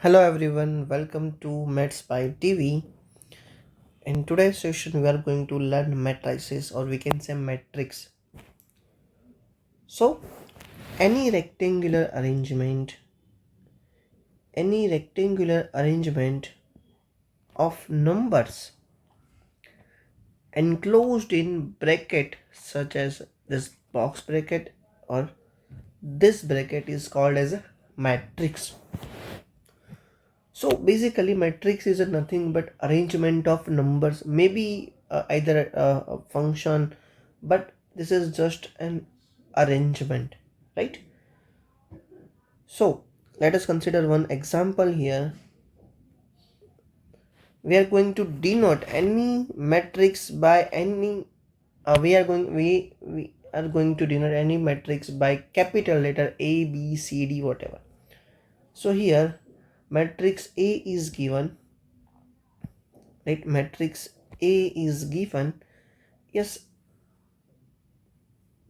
Hello everyone, welcome to Mathsbydv. In today's session, we are going to learn matrices or we can say matrix. So, any rectangular arrangement, any rectangular arrangement of numbers enclosed in bracket such as this box bracket or this bracket is called as a matrix. So basically matrix is a nothing but arrangement of numbers, maybe either a function, but this is just an arrangement, right? So let us consider one example here. We are going to denote any matrix by any we are going to denote any matrix by capital letter A, B, C, D, whatever. So here matrix A is given, right? Matrix A is given. Yes,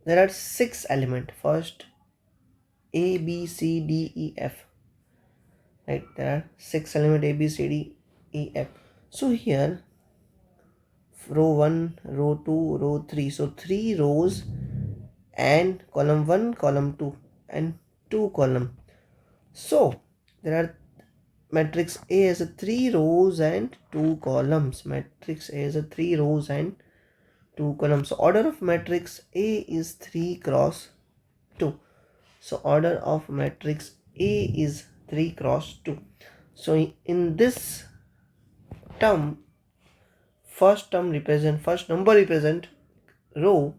there are six elements. First, A, B, C, D, E, F. Right? There are six elements A, B, C, D, E, F. So here, row 1, row 2, row 3. So 3 rows and column 1, column 2 and 2 column. So there are matrix A has a 3 rows and 2 columns. Matrix A has a 3 rows and 2 columns. So order of matrix A is 3 cross 2. So order of matrix A is 3 cross 2. So in this term, first number represent row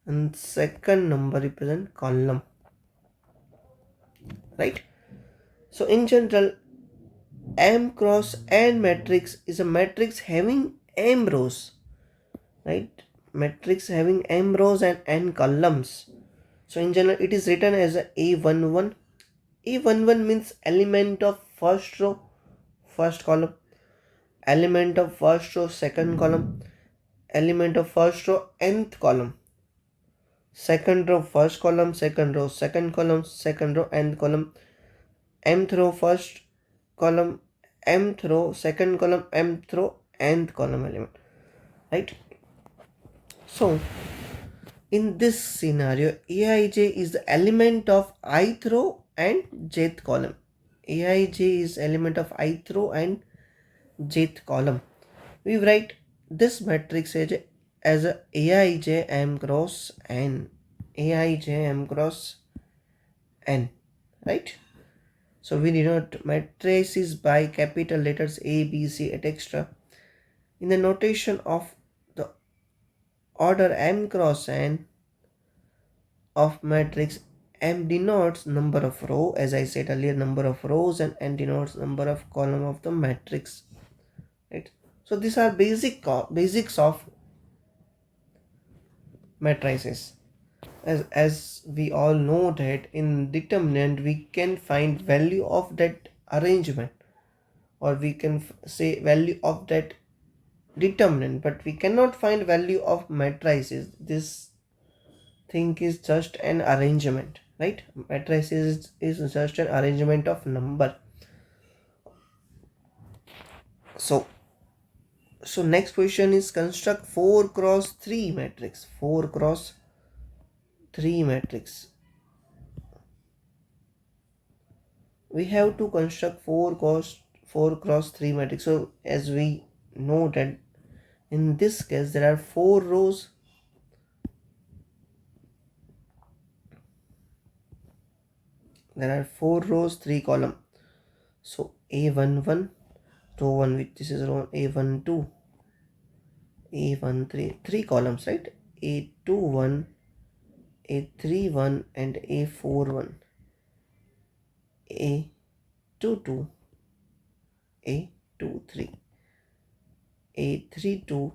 and second number represent column, right? So in general, M cross n matrix is a matrix having m rows, right? Matrix having m rows and n columns. So in general, it is written as a A11. A11 means element of first row, first column, element of first row, second column, element of first row, nth column, second row, first column, second row, second column, second row, nth column, mth row, first column, mth row, second column, mth row, nth column element, right? So in this scenario, Aij is the element of ith row and jth column. Aij is element of ith row and jth column. We write this matrix as a Aij m cross n. Aij m cross n, right? So we denote matrices by capital letters A, B, C, etc. In the notation of the order m cross n of matrix, m denotes number of row, as I said earlier, number of rows, and n denotes number of column of the matrix, right? So these are basics of matrices. As we all know that in determinant we can find value of that arrangement, or we can say value of that determinant, but we cannot find value of matrices. This thing is just an arrangement, right? Matrices is just an arrangement of number. So next question is construct 4 cross 3 matrix. 4 cross 3 matrix. We have to construct 4 cross 3 matrix. So as we know that in this case there are 4 rows, there are 4 rows, 3 column. So A11 row 1, which this is row A12, A13, 3 columns, right? A21, A31 and A41, A22, A23, A32,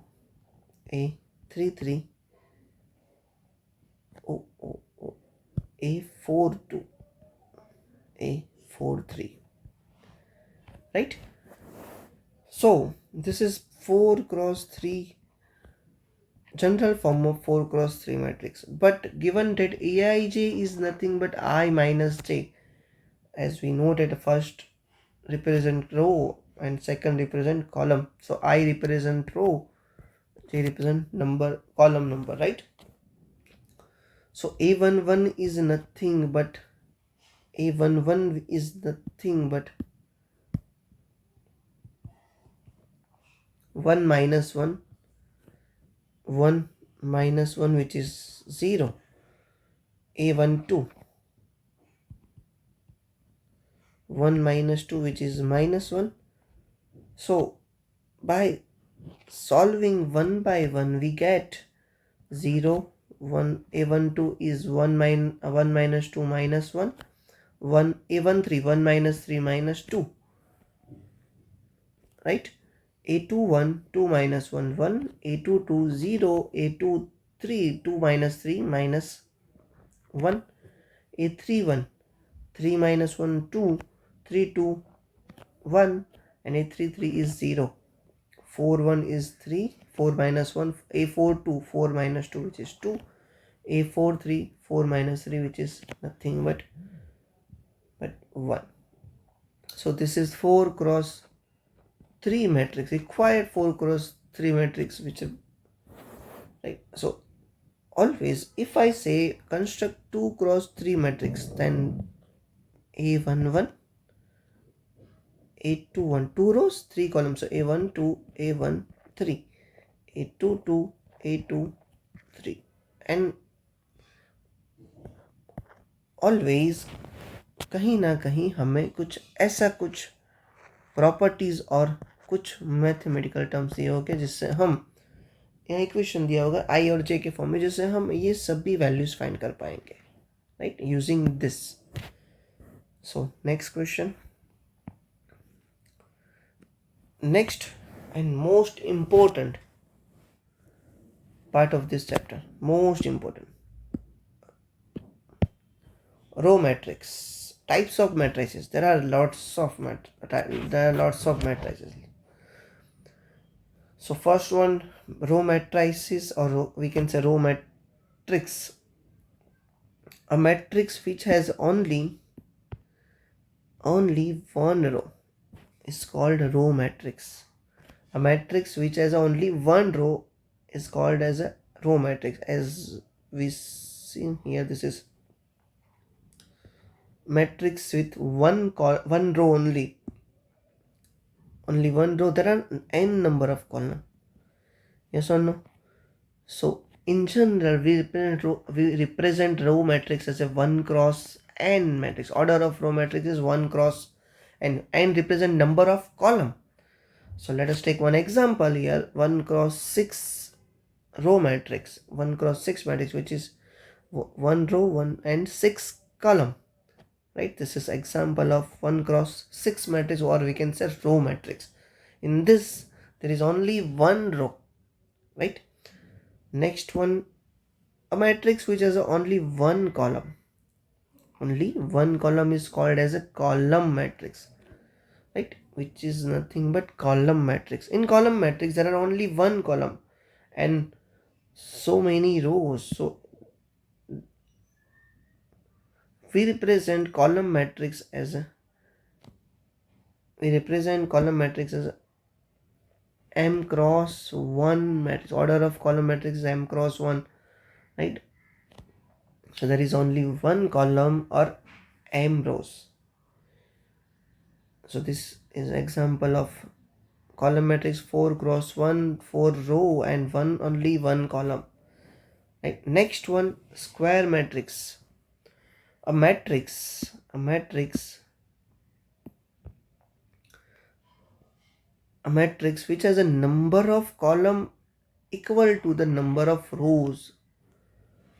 A33, A42, A43, right? So this is 4 cross 3, general form of 4 cross 3 matrix. But given that Aij is nothing but I minus j, as we know that first represent row and second represent column. So I represent row, J represent number, column number, right? So A11 is nothing but 1 minus 1, 1 minus 1 which is 0. A12, 1 minus 2 which is minus 1. So by solving one by one we get 0, 1. A12 is 1 minus 2 minus 1. 1. A13, 1 minus 3 minus 2, right? A21, 2 minus 1, 1. A22, 0. A23, 2 minus 3 minus 1. A31, 3 minus 1, 2. 3, 2, 1. And A33 is 0. 4, 1 is 3. 4 minus 1. A42, 4 minus 2 which is 2. A43, 4 minus 3 which is nothing but 1. So this is 4 cross 3 matrix, required 4 cross 3 matrix, which is right. So always if I say construct 2 cross 3 matrix, then A11, A21, 2 rows 3 columns, so A12, A13, A22, A23, and always कहीं ना कहीं हमें कुछ ऐसा कुछ properties और कुछ mathematical terms दिए होंगे जिससे हम यहाँ इक्वेशन दिया होगा आई और जे के फॉर्म में, जिससे हम ये सभी वैल्यूज फाइंड कर पाएंगे, right, using this. So next question, next and most important part of this chapter, most important, row matrix, types of matrices. There are lots of matrices. So first one, row matrices, or we can say row matrix. A matrix which has only one row is called a row matrix. A matrix which has only one row is called as a row matrix. As we see here, this is matrix with one row only. Only one row. There are n number of columns. Yes or no? So in general, we represent row matrix as a 1 cross n matrix. Order of row matrix is 1 cross n. N represent number of column. So let us take one example here. 1 cross 6 row matrix, 1 cross 6 matrix, which is 1 row 1 and 6 column, right? This is example of 1 cross 6 matrix, or we can say row matrix. In this there is only one row, right? Next one, a matrix which has only one column. Only one column is called as a column matrix, right? Which is nothing but column matrix. In column matrix there are only one column and so many rows. So we represent column matrix as m cross 1 matrix. Order of column matrix is m cross 1, right? So there is only one column or m rows. So this is example of column matrix 4 cross 1, 4 row and only one column, right? Next one, square matrix. A matrix which has a number of column equal to the number of rows.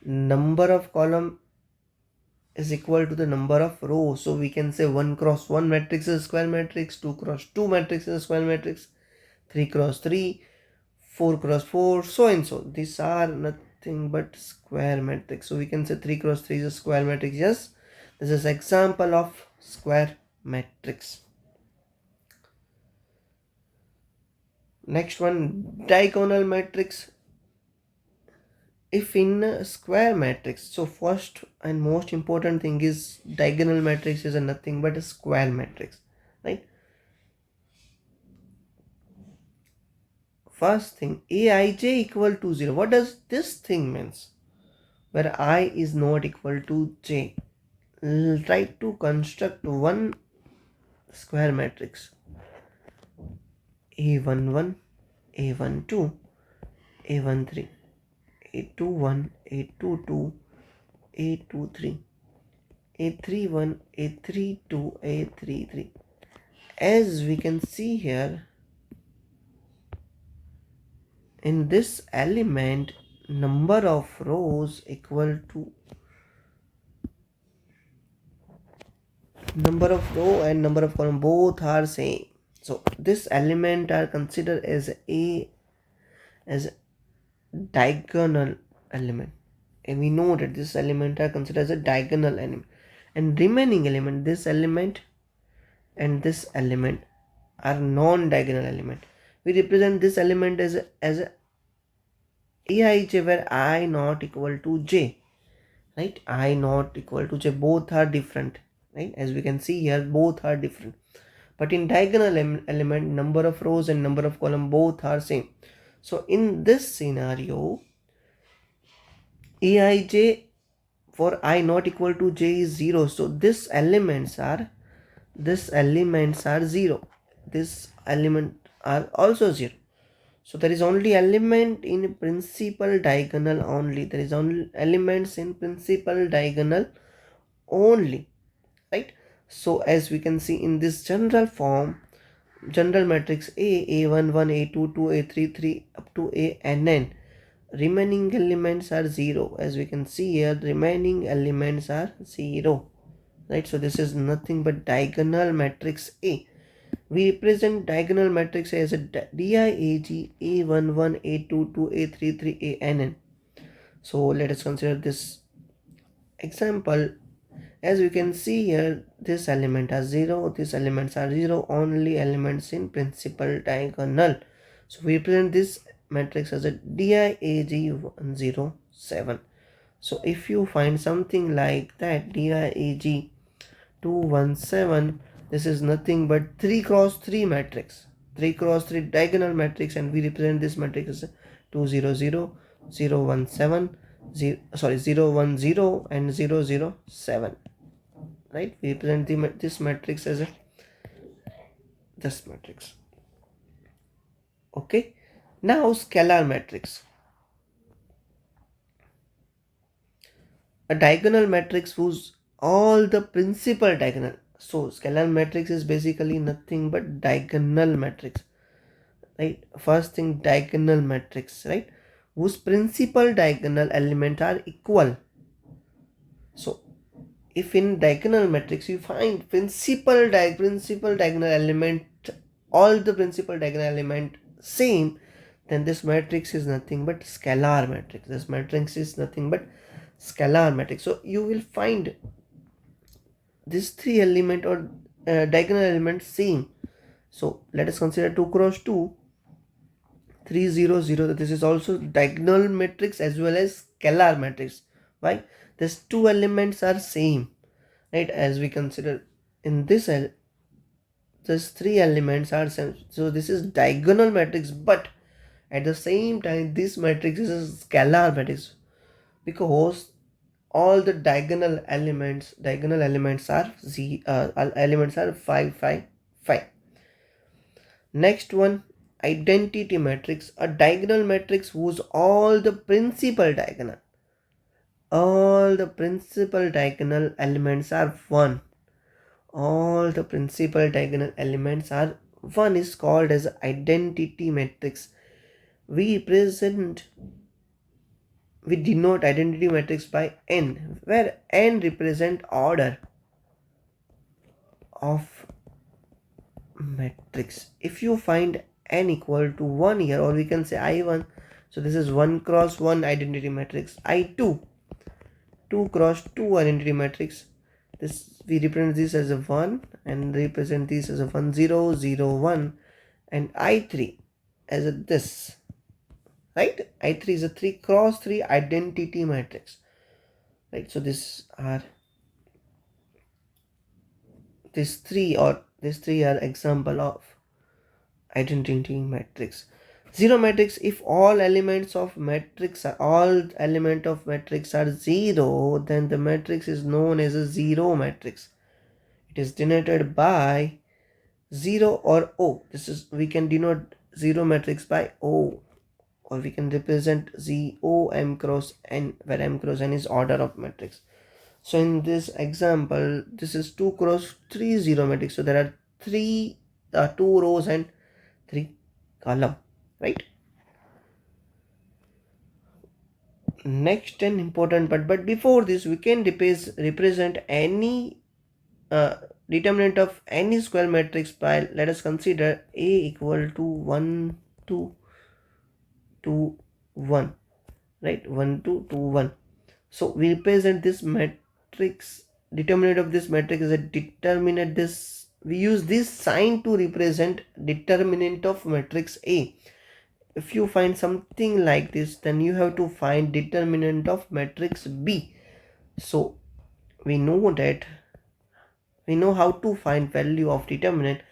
Number of column is equal to the number of rows. So we can say 1 cross 1 matrix is a square matrix, 2 cross 2 matrix is a square matrix, 3 cross 3, 4 cross 4, so and so. These are nothing but square matrix. So we can say 3 cross 3 is a square matrix. Yes, this is example of square matrix. Next one, diagonal matrix. if in a square matrix, so first and most important thing is diagonal matrix is a nothing but a square matrix, right? First thing, aij equal to 0. What does this thing means? Where I is not equal to j, try to construct one square matrix. A11, A12, A13, A21, A22, A23, A31, A32, A33. As we can see here, in this element, number of rows equal to number of row and number of column both are same. So this element are considered as diagonal element, and we know that this element are considered as a diagonal element, and remaining element, this element and this element, are non-diagonal element. We represent this element as a aij where I not equal to j, right? I not equal to j, both are different, right? As we can see here, both are different. But in diagonal element, number of rows and number of column both are same. So in this scenario, aij for I not equal to j is 0. So this elements are 0. This element are also 0. So there is only element in principal diagonal only. There is only elements in principal diagonal only, right? So as we can see in this general form, general matrix A11, A22, A33 up to ANN, remaining elements are 0. As we can see here, remaining elements are 0, right? So this is nothing but diagonal matrix A. We represent diagonal matrix as a DIAG A11, A22, A33, ANN. So let us consider this example. As we can see here, this element are 0, these elements are 0, only elements in principal diagonal. So we represent this matrix as a DIAG107. So if you find something like that, DIAG217, this is nothing but 3 cross 3 matrix, 3 cross 3 diagonal matrix, and we represent this matrix as 200, 017, 010 and 007, right? We represent this matrix as this matrix. Okay, now scalar matrix, a diagonal matrix whose all the principal diagonal. So scalar matrix is basically nothing but diagonal matrix, right? First thing, diagonal matrix, right, whose principal diagonal element are equal. So if in diagonal matrix you find principal diagonal element, all the principal diagonal element same, then this matrix is nothing but scalar matrix. This matrix is nothing but scalar matrix. So you will find this 3 element or diagonal element same. So let us consider 2 cross 2, 300. This is also diagonal matrix as well as scalar matrix. Why? These 2 elements are same, right? As we consider in this these 3 elements are same. So this is diagonal matrix, but at the same time this matrix is a scalar matrix, because all the diagonal elements are elements are 5, 5, 5. Next one, identity matrix, a diagonal matrix whose all the principal diagonal elements are 1. All the principal diagonal elements are 1 is called as identity matrix. We denote identity matrix by n, where n represent order of matrix. If you find n equal to 1 here, or we can say I1, so this is 1 cross 1 identity matrix. I2, 2 cross 2 identity matrix. This we represent this as a 1 and represent this as a 1 0 0 1, and I3 as a this. right? I3 is a 3 cross 3 identity matrix, right? So these three are example of identity matrix. Zero matrix, if all elements of matrix are zero, then the matrix is known as a zero matrix. It is denoted by 0 or O. This is, we can denote zero matrix by O, or we can represent ZO M cross N, where M cross N is order of matrix. So in this example, this is 2 cross 3 zero matrix. So there are 2 rows and 3 column, right? Next and important part, but before this, we can represent any determinant of any square matrix by, let us consider A equal to 1 2 2 1, right? 1 2 2 1. So we represent this matrix, determinant of this matrix is a determinant. This, we use this sign to represent determinant of matrix A. If you find something like this, then you have to find determinant of matrix B. So we know how to find value of determinant.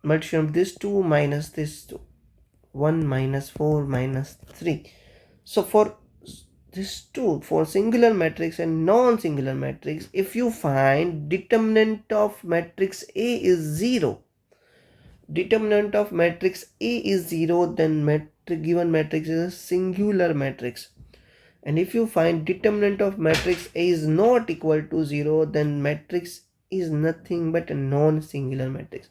Multiplication of this 2 minus this 2, 1 minus 4 minus 3. So for this 2, for singular matrix and non-singular matrix, if you find determinant of matrix A is 0, determinant of matrix A is 0, then given matrix is a singular matrix. And if you find determinant of matrix A is not equal to 0, then matrix is nothing but a non-singular matrix.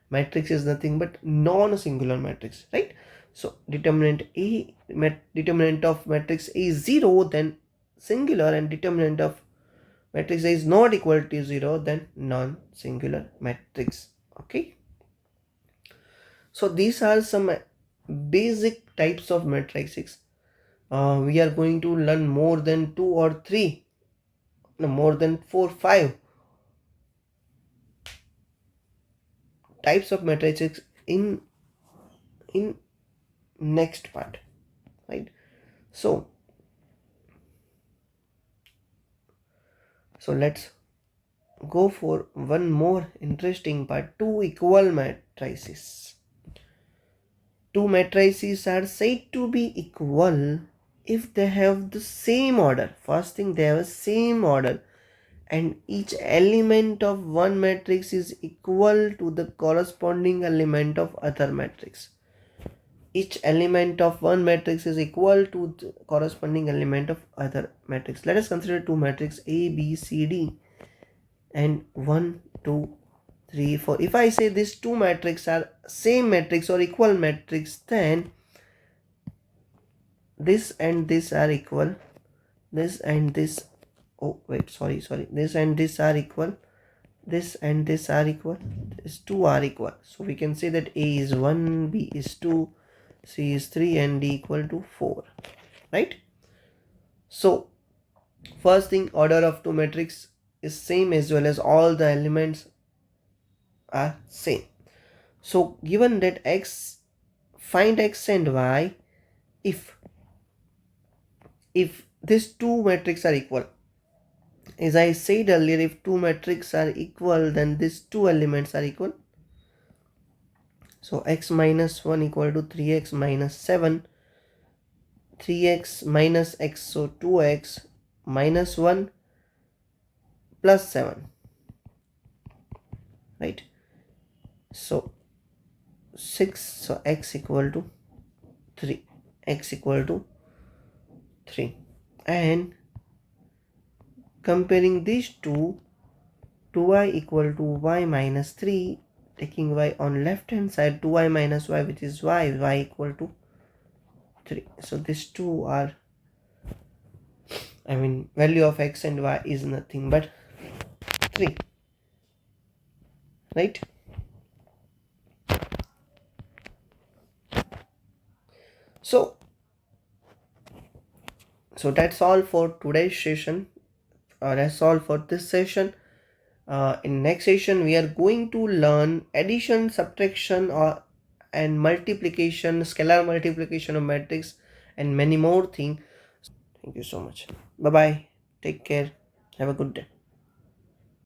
Matrix is nothing but non-singular matrix, right? So determinant of matrix A is 0, then singular, and determinant of matrix A is not equal to 0, then non-singular matrix. Okay. So these are some basic types of matrices. We are going to learn more than 2 or 3, no, more than 4 5 types of matrices in next part, right? So let's go for one more interesting part. Two equal matrices. Two matrices are said to be equal if they have the same order. First thing, they have the same order, and each element of one matrix is equal to the corresponding element of other matrix. Each element of one matrix is equal to the corresponding element of other matrix. Let us consider two matrices A, B, C, D, and 1 2 3 4. If I say these two matrices are same matrix or equal matrix, then this and this are equal, this and this, oh wait, sorry, this and this are equal, this and this are equal, these two are equal. So we can say that A is 1, B is 2, C is 3, and D equal to 4, right? So first thing, order of two matrix is same, as well as all the elements are same. So given that X, find X and Y if these two matrices are equal. As I said earlier, if two matrices are equal, then these two elements are equal. So x minus 1 equal to 3x minus 7, 3x minus x, so 2x minus 1 plus 7, right? So 6, so x equal to 3, x equal to 3. And comparing these two, 2y equal to y minus 3, taking y on left hand side, 2y minus y, which is y equal to 3. So these two are, value of x and y is nothing but 3, right? So that's all for today's session. That's all for this session. In next session, we are going to learn addition, subtraction, or and multiplication, scalar multiplication of matrix, and many more things. Thank you so much. Bye bye. Take care. Have a good day.